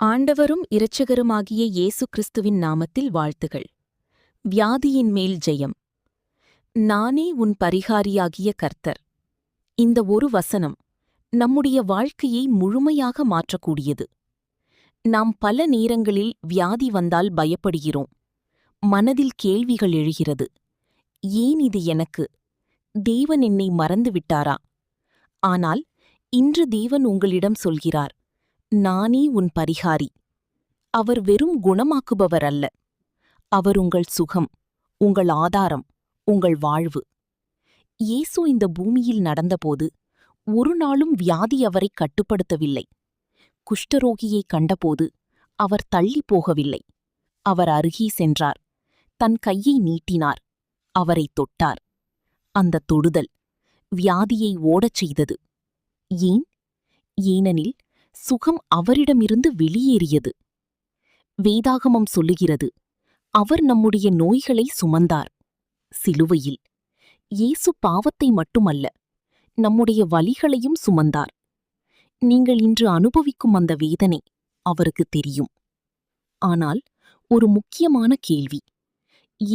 ஆண்டவரும் இரட்சகருமாகிய இயேசு கிறிஸ்துவின் நாமத்தில் வாழ்த்துகள். வியாதியின் மேல் ஜெயம். நானே உன் பரிகாரியாகிய கர்த்தர். இந்த ஒரு வசனம் நம்முடைய வாழ்க்கையை முழுமையாக மாற்றக்கூடியது. நாம் பல நேரங்களில் வியாதி வந்தால் பயப்படுகிறோம். மனதில் கேள்விகள் எழுகிறது. ஏன் இது எனக்கு? தேவன் என்னை மறந்துவிட்டாரா? ஆனால் இன்று தேவன் உங்களிடம் சொல்கிறார், நானே உன் பரிகாரி. அவர் வெறும் குணமாக்குபவர் அல்ல. அவர் உங்கள் சுகம், உங்கள் ஆதாரம், உங்கள் வாழ்வு. இயேசு இந்த பூமியில் நடந்தபோது ஒரு நாளும் வியாதி அவரை கட்டுப்படுத்தவில்லை. குஷ்டரோகியை கண்டபோது அவர் தள்ளி போகவில்லை. அவர் அருகே சென்றார். தன் கையை நீட்டினார். அவரை தொட்டார். அந்த தொடுதல் வியாதியை ஓடச் செய்தது. ஏன்? ஏனெனில் சுகம் அவரிடமிருந்து வெளியேறியது. வேதாகமம் சொல்லுகிறது, அவர் நம்முடைய நோய்களை சுமந்தார். சிலுவையில் இயேசு பாவத்தை மட்டுமல்ல, நம்முடைய வலிகளையும் சுமந்தார். நீங்கள் இன்று அனுபவிக்கும் அந்த வேதனை அவருக்கு தெரியும். ஆனால் ஒரு முக்கியமான கேள்வி,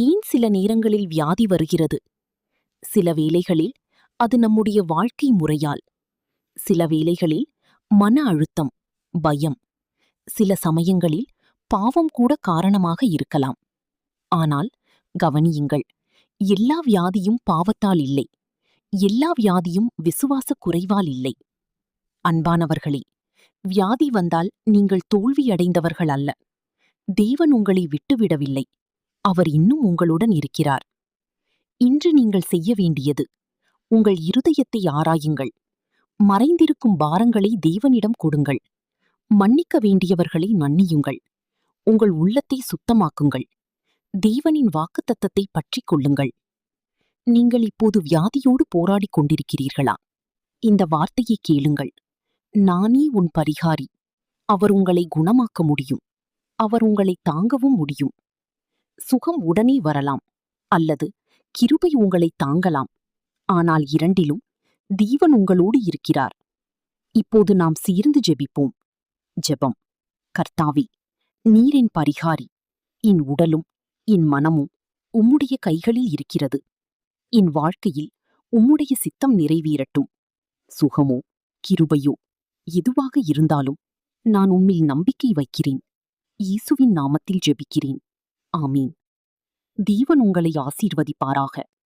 ஏன் சில நேரங்களில் வியாதி வருகிறது? சில வேளைகளில் அது நம்முடைய வாழ்க்கை முறையால், சில வேளைகளில் மன அழுத்தம், பயம், சில சமயங்களில் பாவம் கூட காரணமாக இருக்கலாம். ஆனால் கவனியுங்கள், எல்லா வியாதியும் பாவத்தால் இல்லை. எல்லா வியாதியும் விசுவாச குறைவால் இல்லை. அன்பானவர்களே, வியாதி வந்தால் நீங்கள் தோல்வியடைந்தவர்கள் அல்ல. தேவன் உங்களை விட்டுவிடவில்லை. அவர் இன்னும் உங்களுடன் இருக்கிறார். இன்று நீங்கள் செய்ய வேண்டியது, உங்கள் இருதயத்தை ஆராயுங்கள். மறைந்திருக்கும் பாரங்களை தேவனிடம் கொடுங்கள். மன்னிக்க வேண்டியவர்களை மன்னியுங்கள். உங்கள் உள்ளத்தை சுத்தமாக்குங்கள். தேவனின் வாக்குத்தத்தத்தை பற்றிக் கொள்ளுங்கள். நீங்கள் இப்போது வியாதியோடு போராடிக் கொண்டிருக்கிறீர்களா? இந்த வார்த்தையை கேளுங்கள். நானே உன் பரிகாரி. அவர் உங்களை குணமாக்க முடியும். அவர் உங்களை தாங்கவும் முடியும். சுகம் உடனே வரலாம், அல்லது கிருபை உங்களை தாங்கலாம். ஆனால் இரண்டிலும் தேவன் உங்களோடு இருக்கிறார். இப்போது நாம் சேர்ந்து ஜெபிப்போம். ஜெபம். கர்த்தாவே, நீர் என் பரிகாரி. என் உடலும் என் மனமும் உம்முடைய கைகளில் இருக்கிறது. என் வாழ்க்கையில் உம்முடைய சித்தம் நிறைவேறட்டும். சுகமோ கிருபையோ எதுவாக இருந்தாலும் நான் உம்மில் நம்பிக்கை வைக்கிறேன். இயேசுவின் நாமத்தில் ஜெபிக்கிறேன். ஆமீன். தேவன் உங்களை ஆசீர்வதிப்பாராக.